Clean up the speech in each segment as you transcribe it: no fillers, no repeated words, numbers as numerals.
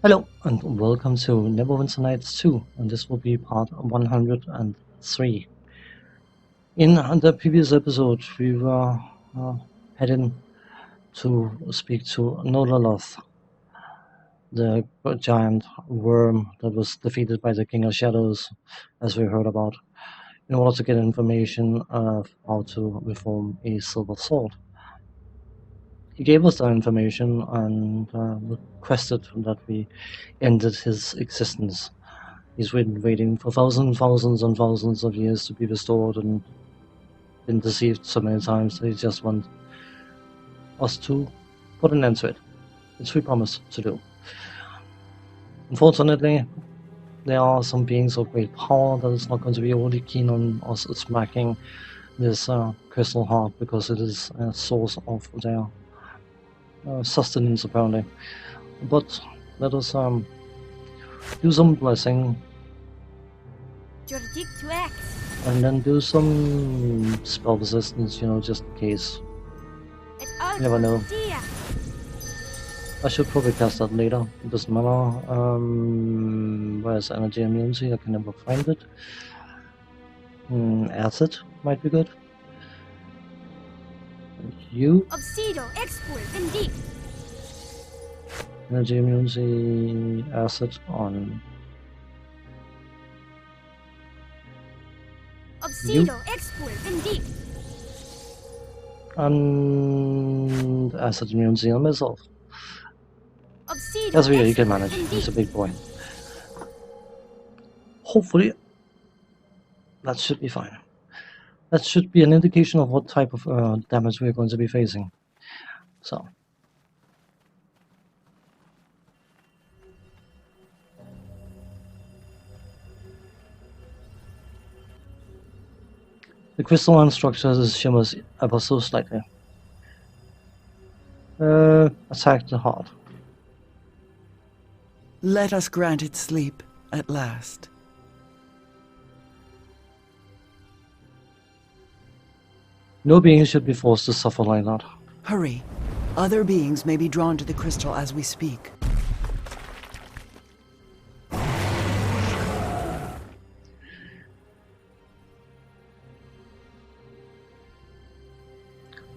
Hello, and welcome to Neverwinter Nights 2, and this will be part 103. In the previous episode, we were heading to speak to Nololoth, the giant worm that was defeated by the King of Shadows, as we heard about, in order to get information of how to reform a silver sword. He gave us that information and requested that we ended his existence. He's been waiting for thousands and thousands of years to be restored and been deceived so many times that he just wants us to put an end to it. Which we promised to do. Unfortunately, there are some beings of great power that is not going to be overly keen on us smacking this crystal heart because it is a source of their sustenance apparently. But let us do some blessing and then do some spell resistance, just in case. You never know. I should probably cast that later. It doesn't matter. Where's energy immunity? I can never find it. Acid might be good. You? Energy immunity, acid on you. And acid immunity on myself. That's weird, you can manage. He's a big boy. Hopefully, that should be fine. That should be an indication of what type of damage we're going to be facing. So. The crystalline structure shimmers ever so slightly. Attack the heart. Let us grant it sleep at last. No being should be forced to suffer like that. Hurry. Other beings may be drawn to the crystal as we speak.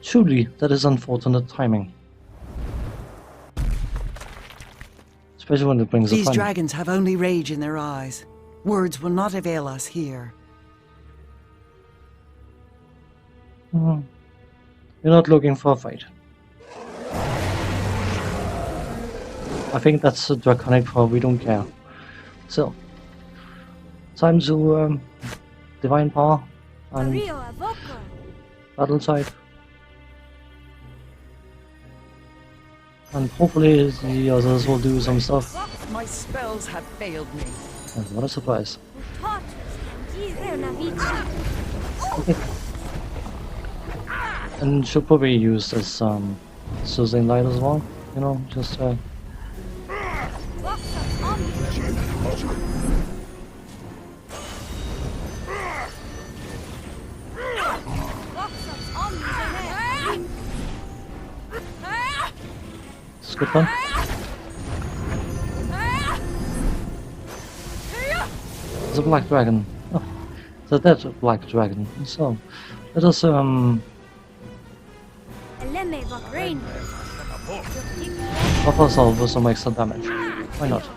Truly, that is unfortunate timing. Especially when it brings These a friend. dragons have only rage in their eyes. Words will not avail us here. You're not looking for a fight. I think that's a draconic power, we don't care. So, time to divine power and battle type. And hopefully the others will do some stuff. My spells have failed me. And what a surprise. Okay. And should probably use this soothing light as well, just it's a good one. It's a black dragon. Oh, it's a dead black dragon. So, let us buff ourselves with some extra damage. Why not?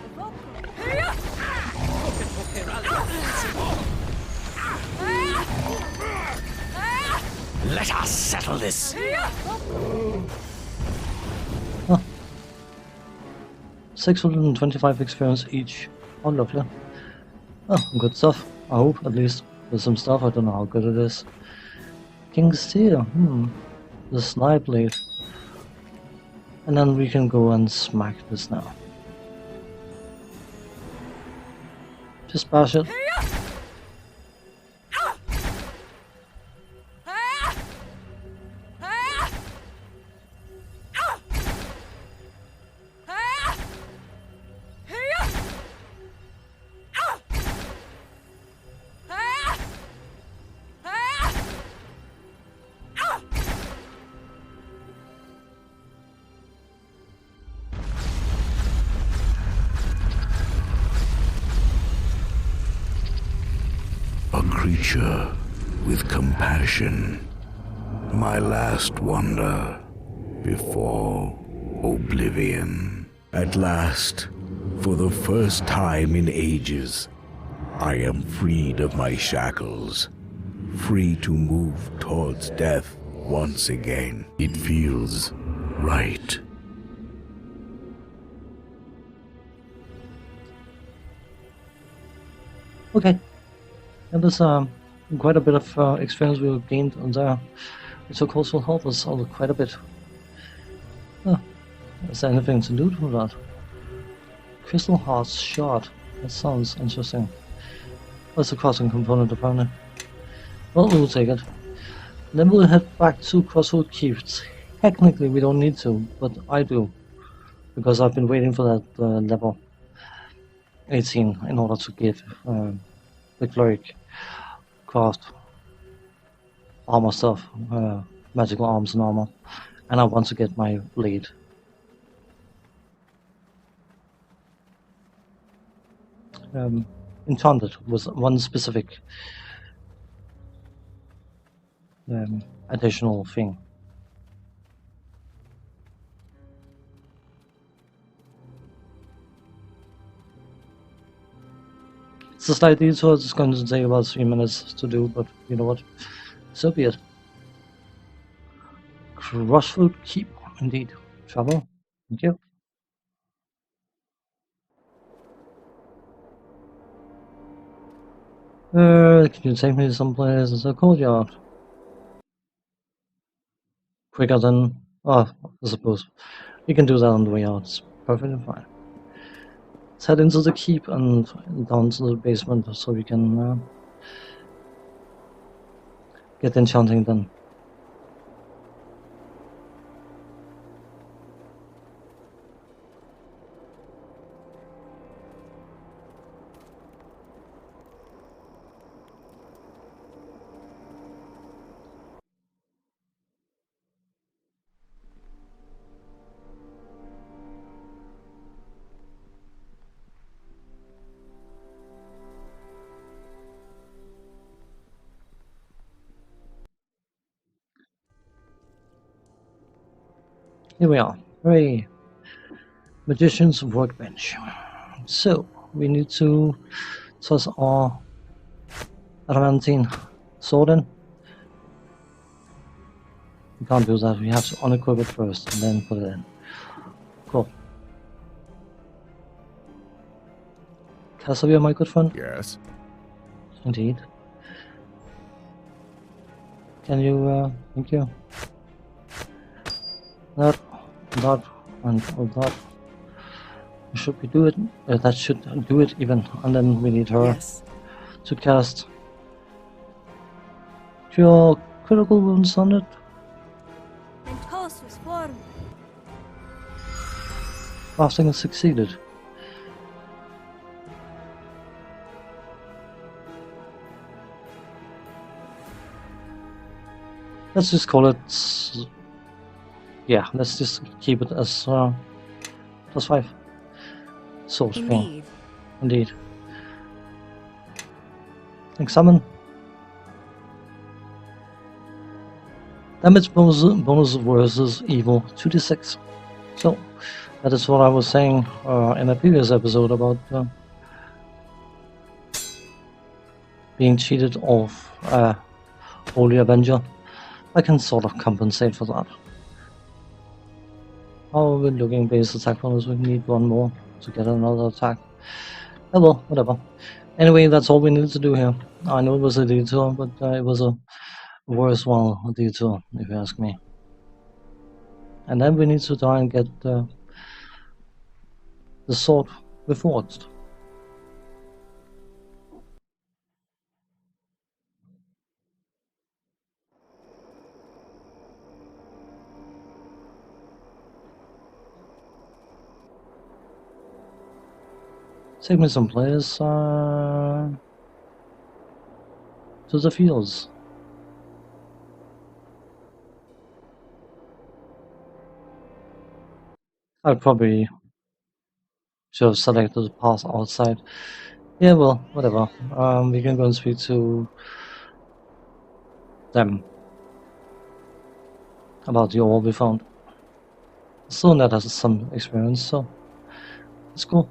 Let us settle this. Oh. 625 experience each. Oh, lovely. Oh, good stuff. I hope, at least. There's some stuff, I don't know how good it is. King's Tear. The Snipe Blade. And then we can go and smack this now. Just bash it. creature with compassion. My last wonder before oblivion. At last, for the first time in ages, I am freed of my shackles, free to move towards death once again. It feels right. Okay, that was quite a bit of experience we gained on there. It took also help us all quite a bit. Is there anything to do to that? Crystal Heart's Shard. That sounds interesting. That's a crossing component apparently. Well, we'll take it. Then we'll head back to Crossroad Keep. Technically we don't need to, but I do. Because I've been waiting for that level 18 in order to give the cleric craft armor stuff, magical arms and armor, and I want to get my blade. Enchanted was one specific additional thing. It's a slight detour, it's going to take about 3 minutes to do, but you know what? So be it. Crossroad Keep, indeed. Travel. Thank you. Can you take me someplace? It's a courtyard. Quicker than... Oh, I suppose. We can do that on the way out. It's perfectly fine. Let's head into the keep and down to the basement so we can get enchanting done. Here we are. Hooray! Magician's workbench. So, we need to toss our adamantine sword in. We can't do that, we have to unequip it first and then put it in. Cool. Cassavia, my good friend? Yes. Indeed. Can you, thank you. That, and that. Should we do it? That should do it even. And then we need her Yes. to cast Cure Critical Wounds on it. And house was formed. Crafting has succeeded. Let's just call it... Yeah, let's just keep it as +5. Soul Spring. Indeed. Examine. Damage bonus versus evil 2d6. So, that is what I was saying in a previous episode about being cheated of Holy Avenger. I can sort of compensate for that. How are we looking base attack bonus? We need one more to get another attack. Oh well, whatever. Anyway, that's all we need to do here. I know it was a detour, but it was a worthwhile detour, if you ask me. And then we need to try and get the sword reforged. Take me someplace to the fields. I probably should have selected the path outside. Yeah, well, whatever. We can go and speak to them about the ore we found. Still net has some experience, so it's cool.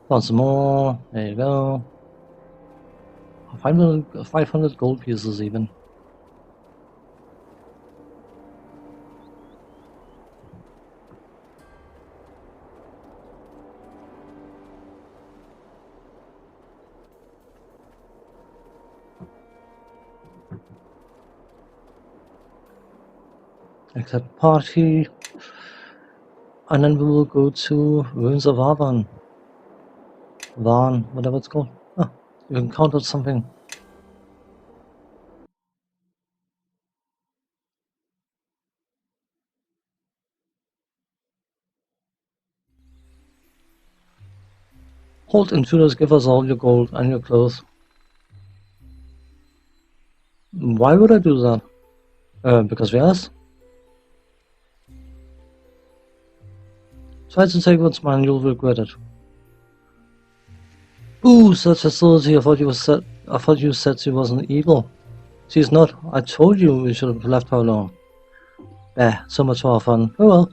Found some more. There you go. 500 gold pieces even. Except party. And then we will go to Ruins of Arvan. Van, whatever it's called. Ah, you encountered something. Hold intruders, give us all your gold and your clothes. Why would I do that? Because we asked? Try to take what's mine, you'll regret it. Ooh, such hostility, I thought you said she wasn't evil. She's not. I told you we should have left her alone. So much more fun. Oh well.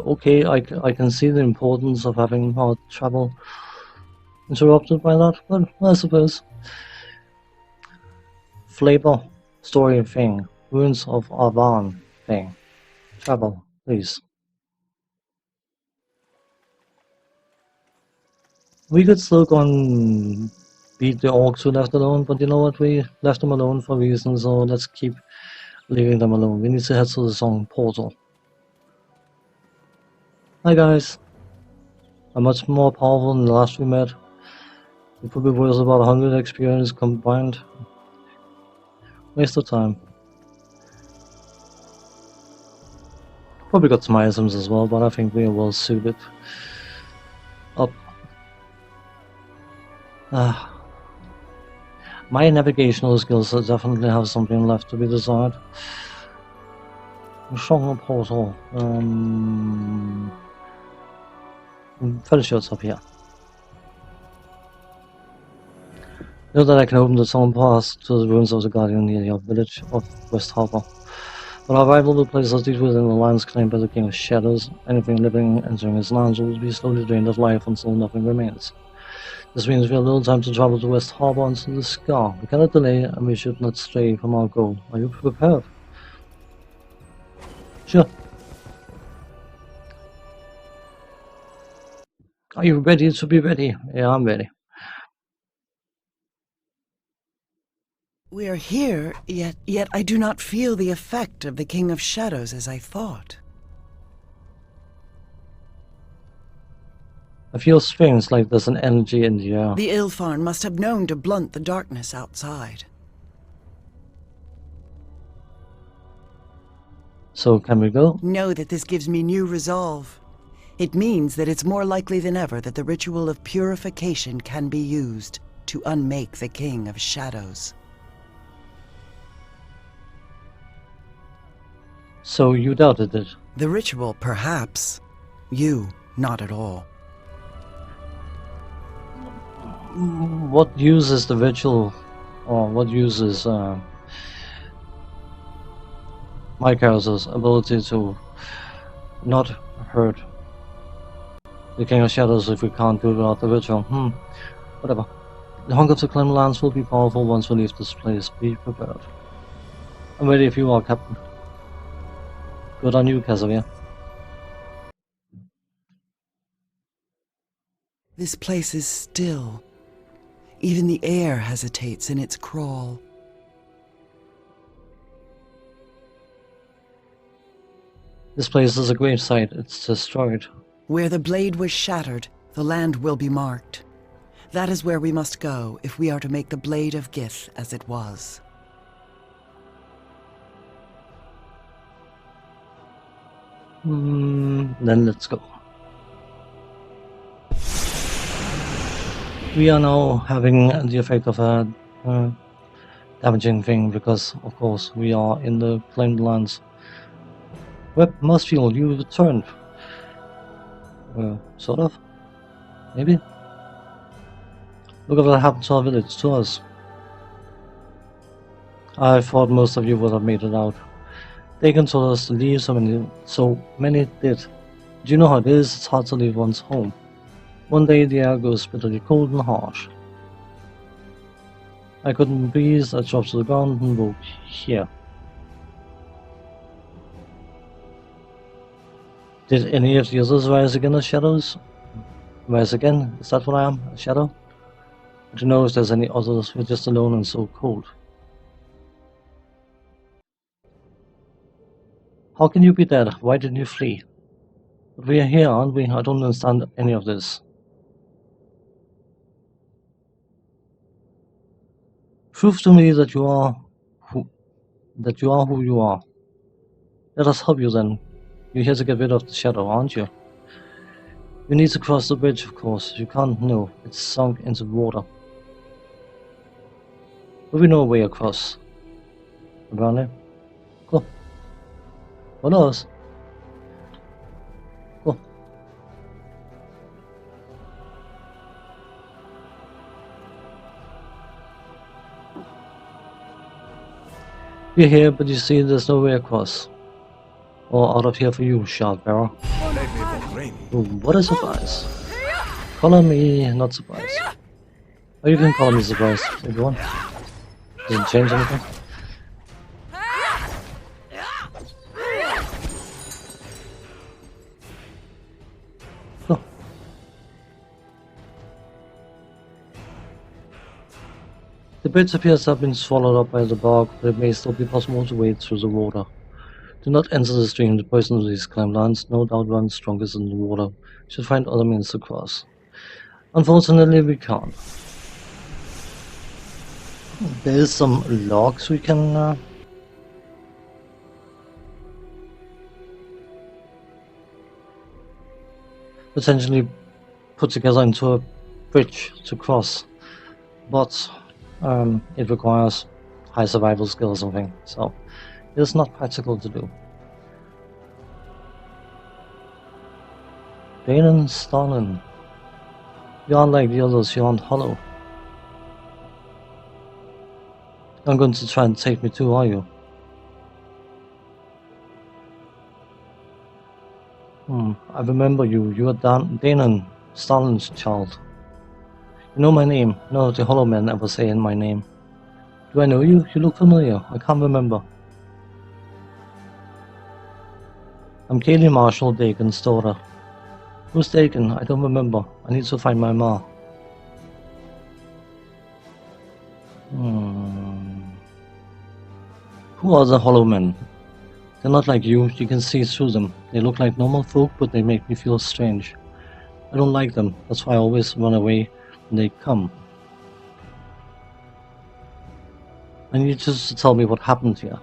Okay, I can see the importance of having our travel interrupted by that, but I suppose. Flavor, story thing, Ruins of Arvan thing. Travel, please. We could still go and beat the orcs who left alone, but you know what? We left them alone for a reason, so let's keep leaving them alone. We need to head to the song portal. Hi guys. I'm much more powerful than the last we met. It probably was about 100 experience combined. Waste of time. Probably got some items as well, but I think we are well suited up. My navigational skills definitely have something left to be desired. Song portal. I'm fairly sure it's up here. Know that I can open the song pass to the ruins of the Guardian near the village of West Harbor. But our rival will place us deep within the lands claimed by the King of Shadows. Anything living entering his lands will be slowly drained of life until nothing remains. This means we have little time to travel to West Harbor and to the Scar. We cannot delay, and we should not stray from our goal. Are you prepared? Sure. Are you ready to be ready? Yeah, I'm ready. We are here, yet I do not feel the effect of the King of Shadows as I thought. I feel strange, like there's an energy in the air. The Ilfarn must have known to blunt the darkness outside. So, can we go? Know that this gives me new resolve. It means that it's more likely than ever that the ritual of purification can be used to unmake the King of Shadows. So, you doubted it? The ritual, perhaps. You, not at all. What uses the ritual, or what uses my character's ability to not hurt the King of Shadows if we can't do it without the ritual? Whatever. The hunger to claim lands will be powerful once we leave this place. Be prepared. I'm ready if you are, Captain. Good on you, Casimir. This place is still. Even the air hesitates in its crawl. This place is a grave site. It's destroyed. Where the blade was shattered, the land will be marked. That is where we must go if we are to make the Blade of Gith as it was. Then let's go. We are now having the effect of a damaging thing because, of course, we are in the claimed lands. Web Musfield, you returned. Sort of? Maybe? Look at what happened to our village, to us. I thought most of you would have made it out. Dagon told us to leave, so many did. Do you know how it is? It's hard to leave one's home. One day the air goes bitterly cold and harsh. I couldn't breathe, I dropped to the ground and woke here. Did any of the others rise again as shadows? Rise again? Is that what I am? A shadow? I don't know if there's any others. We're just alone and so cold. How can you be dead? Why didn't you flee? But we are here, aren't we? I don't understand any of this. Prove to me that you are who you are. Let us help you then. You're here to get rid of the shadow, aren't you? You need to cross the bridge, of course. You can't know. It's sunk into the water. But we know a way across. Around there. Go. Follow us. Go. You're here, but you see there's no way across. Or out of here for you, Shark Bearer. Oh, what a surprise. Color me not surprised. Or you can call me surprised if you want. Doesn't change anything. Go. The bridge appears to have been swallowed up by the bog, but it may still be possible to wade through the water. Do not enter the stream. The poison of these climb lines no doubt runs strongest in the water. Should find other means to cross. Unfortunately, we can't. There is some logs we can potentially put together into a bridge to cross, but it requires high survival skill or something, so it is not practical to do. Banen Stalin. You aren't like the others, you aren't hollow. You're not going to try and take me too, are you? I remember you. You are Danon, Stalin's child. You know my name. None of the hollow men ever say in my name. Do I know you? You look familiar. I can't remember. I'm Kaylee Marshall, Dagon's daughter. Who's Dagon? I don't remember. I need to find my ma. Who are the hollow men? They're not like you can see through them. They look like normal folk, but they make me feel strange. I don't like them, that's why I always run away when they come. I need you just to tell me what happened here.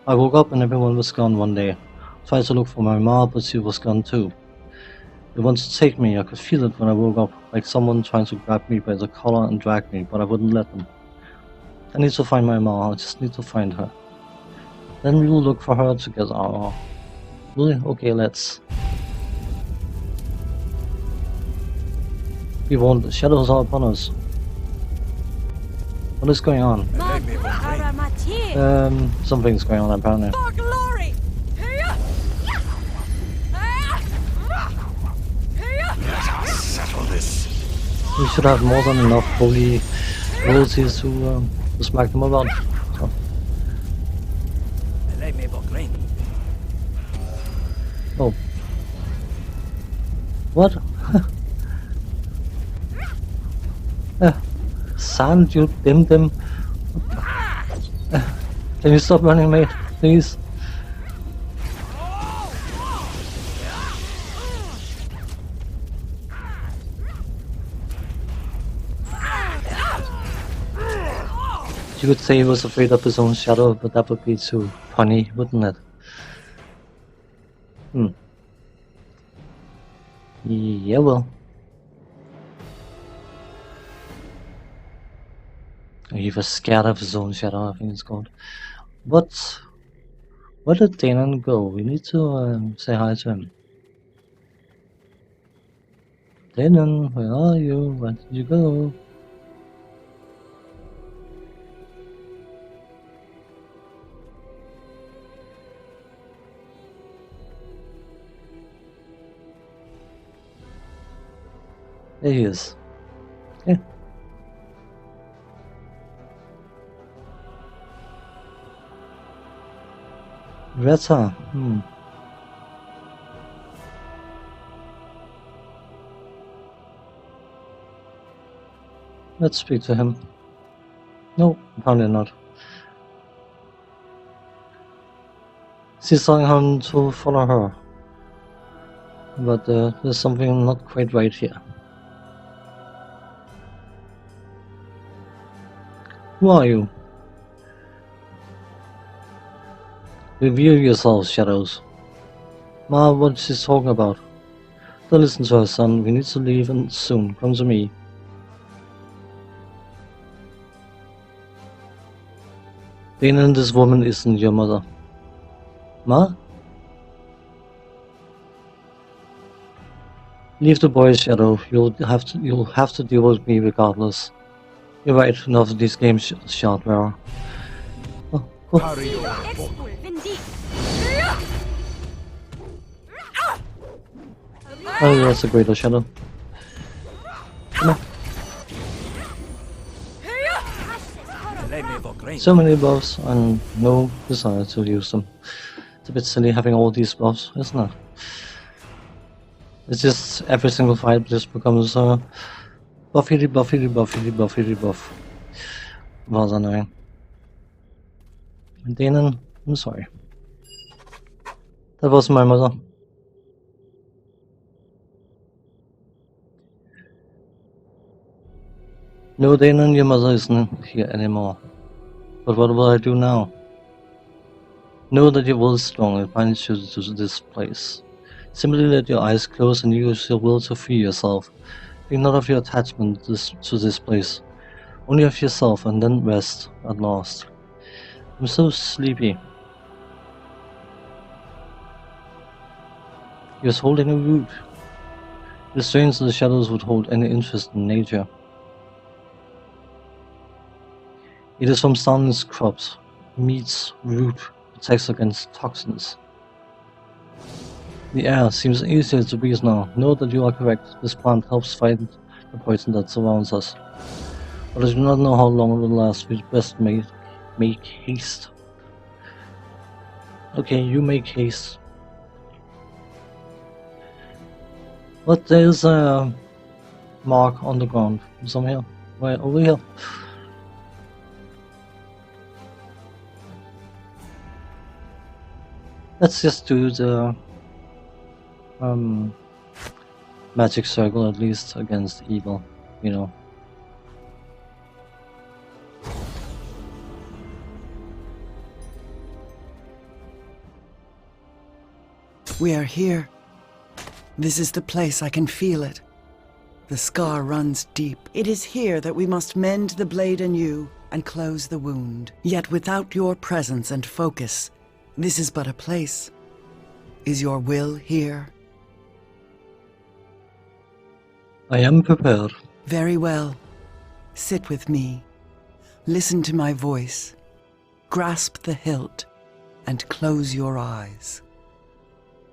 I woke up and everyone was gone one day. Tried to look for my ma, but she was gone too. They wanted to take me, I could feel it when I woke up, like someone trying to grab me by the collar and drag me, but I wouldn't let them. I need to find my ma, I just need to find her. Then we will look for her together. Really? Okay, let's. We won't. The shadows are upon us. What is going on? Something's going on apparently. For glory! Let us settle this. We should have more than enough holy royalties to smack them about. So. Oh. What? Sand, you dim. Can you stop running, mate? Please? You could say he was afraid of his own shadow, but that would be too funny, wouldn't it? Yeah, well. He was scared of his own shadow, I think it's called. But where did Danon go? We need to say hi to him. Danon, where are you? Where did you go? There he is. Okay. Retta. Let's speak to him. No, apparently not. She's telling him to follow her. But there's something not quite right here. Who are you? Reveal yourselves, shadows. Ma, what she's talking about? Don't listen to her, son. We need to leave and soon. Come to me. Dana and this woman isn't your mother. Ma? Leave the boy, Shadow. You'll have to deal with me regardless. You're right. Enough of these games, Shardwearer. Oh. Expul Vindit. Oh, that's a greater Shadow. Come on. So many buffs and no desire to use them. It's a bit silly having all these buffs, isn't it? It's just every single fight just becomes buffy, buff. Was annoying. Danon, I'm sorry. That was my mother. No, Danon, your mother isn't here anymore. But what will I do now? Know that your will is strong and binds you to this place. Simply let your eyes close and use your will to free yourself. Think not of your attachment to this place, only of yourself, and then rest at last. I'm so sleepy. He was holding a root. It is strange that the shadows would hold any interest in nature. It is from soundless crops. Meat's root protects against toxins. The air seems easier to breathe now. Know that you are correct. This plant helps fight the poison that surrounds us. But I do not know how long it will last. We best make haste. Okay, you make haste. But there's a mark on the ground. Somewhere. Right over here. Let's just do the magic circle at least against evil, you know. We are here. This is the place. I can feel it. The scar runs deep. It is here that we must mend the blade anew and close the wound. Yet without your presence and focus, this is but a place. Is your will here? I am prepared. Very well. Sit with me. Listen to my voice. Grasp the hilt and close your eyes.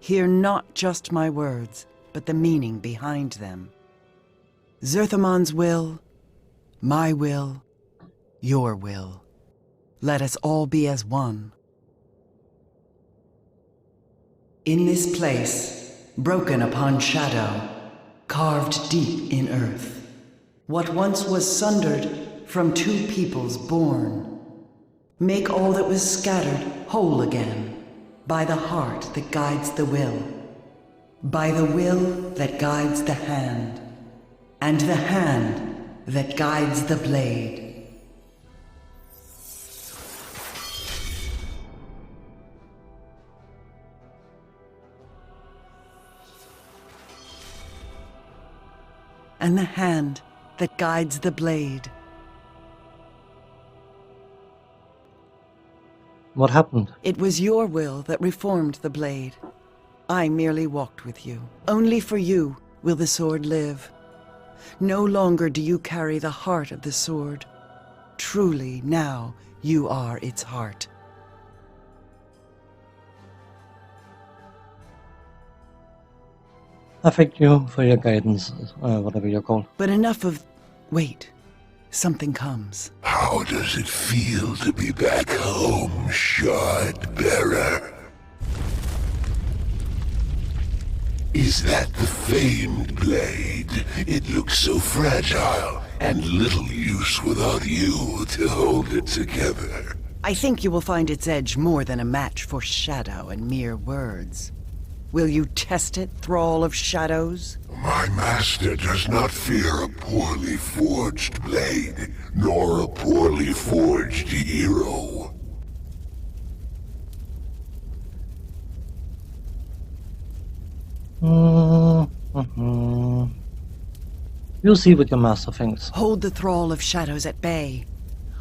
Hear not just my words, but the meaning behind them. Zerthamon's will, my will, your will. Let us all be as one. In this place, broken upon shadow, carved deep in earth, what once was sundered from two peoples born, make all that was scattered whole again, by the heart that guides the will, by the will that guides the hand, and the hand that guides the blade. And the hand that guides the blade. What happened? It was your will that reformed the blade. I merely walked with you. Only for you will the sword live. No longer do you carry the heart of the sword. Truly, now you are its heart. I thank you for your guidance, whatever you're called. But enough of... Wait. Something comes. How does it feel to be back home, shard bearer? Is that the famed blade? It looks so fragile, and little use without you to hold it together. I think you will find its edge more than a match for shadow and mere words. Will you test it, Thrall of Shadows? My master does not fear a poorly forged blade, nor a poorly forged hero. You'll see what your master thinks. Hold the Thrall of Shadows at bay.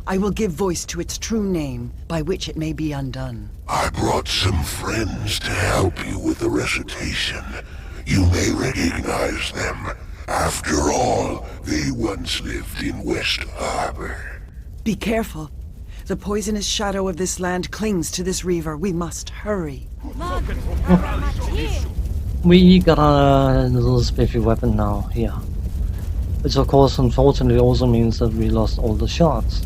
I will give voice to its true name, by which it may be undone. I brought some friends to help you with the recitation. You may recognize them. After all, they once lived in West Harbor. Be careful. The poisonous shadow of this land clings to this reaver. We must hurry. We got a little spiffy weapon now here. Which of course unfortunately also means that we lost all the shards.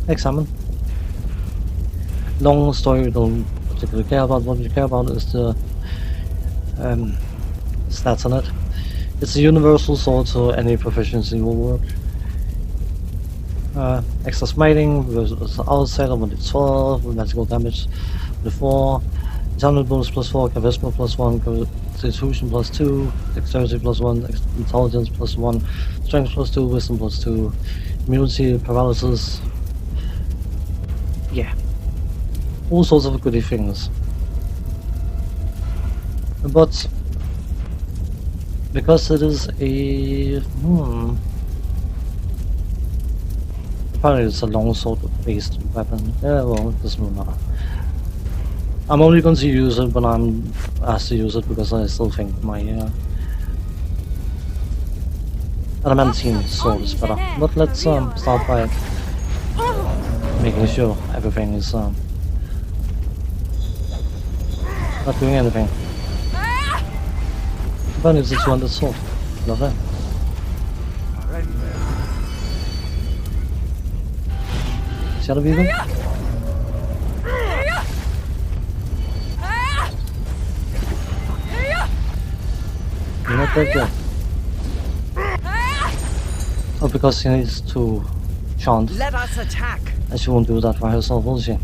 Examine. Long story, we don't particularly care about. What we care about is the stats on it. It's a universal sword, so any proficiency will work. Extra smiting versus outsider with the 12, magical damage with the 4, enchantment bonus +4, charisma +1, constitution +2, dexterity +1, intelligence +1, strength +2, wisdom +2, immunity, paralysis. Yeah, all sorts of goody things. But because it is a apparently it's a longsword based weapon. Yeah, well, it doesn't really matter. I'm only going to use it when I'm asked to use it because I still think my adamantine sword is better. But let's start by making sure everything is not doing anything. Apparently it's a 200 sword. Lovely. Shadow Weaver? You're not that good. Oh, because she needs to chant. Let us attack! And she won't do that by herself, will she?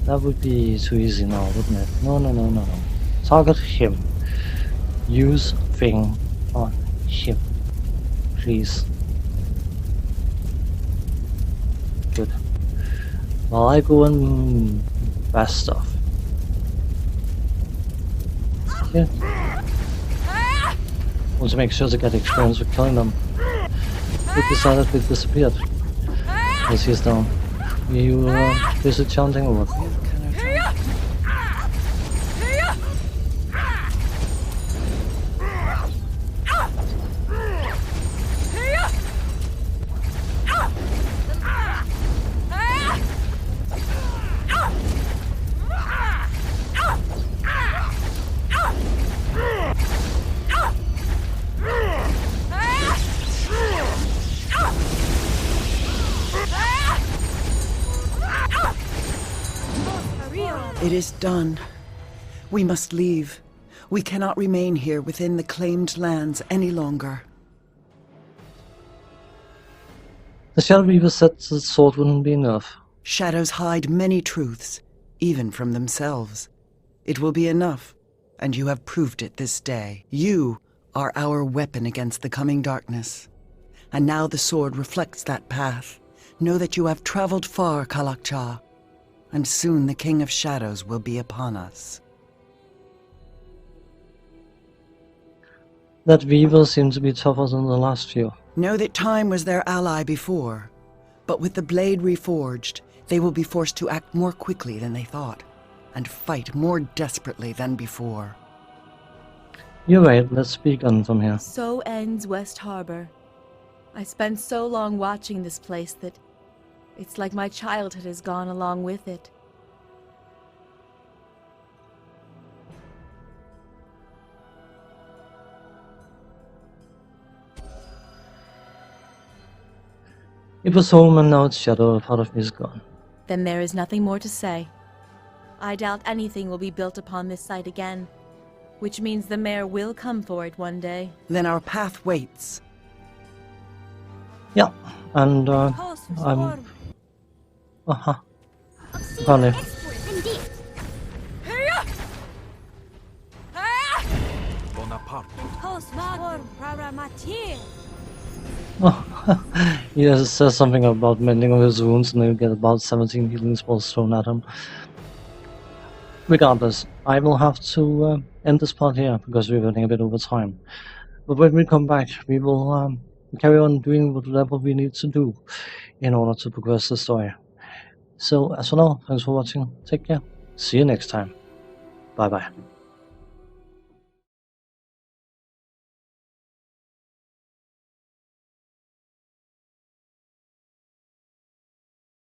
That would be too easy now, wouldn't it? No, no, no, no, no. Target him. Use thing on him. Please. Good. Well, I go and best stuff. Yeah. Want to make sure to get experience with killing them. It decided it disappeared. Yes, he's down. You busy chanting or what? It is done. We must leave. We cannot remain here within the claimed lands any longer. The Shadow Weaver said the sword wouldn't be enough. Shadows hide many truths, even from themselves. It will be enough, and you have proved it this day. You are our weapon against the coming darkness. And now the sword reflects that path. Know that you have traveled far, Kalakcha, and soon the King of Shadows will be upon us. That Weaver seemed to be tougher than the last few. Know that time was their ally before, but with the blade reforged, they will be forced to act more quickly than they thought, and fight more desperately than before. You're right, let's speak on from here. So ends West Harbor. I spent so long watching this place that it's like my childhood has gone along with it. It was home and now its shadow, a part of me is gone. Then there is nothing more to say. I doubt anything will be built upon this site again, which means the mayor will come for it one day. Then our path waits. Yeah, and I'm... Funny. Oh, he says something about mending of his wounds and he'll get about 17 healing spells thrown at him. Regardless, I will have to end this part here because we're running a bit over time. But when we come back, we will carry on doing whatever we need to do in order to progress the story. So, as for now, thanks for watching, take care, see you next time, bye bye.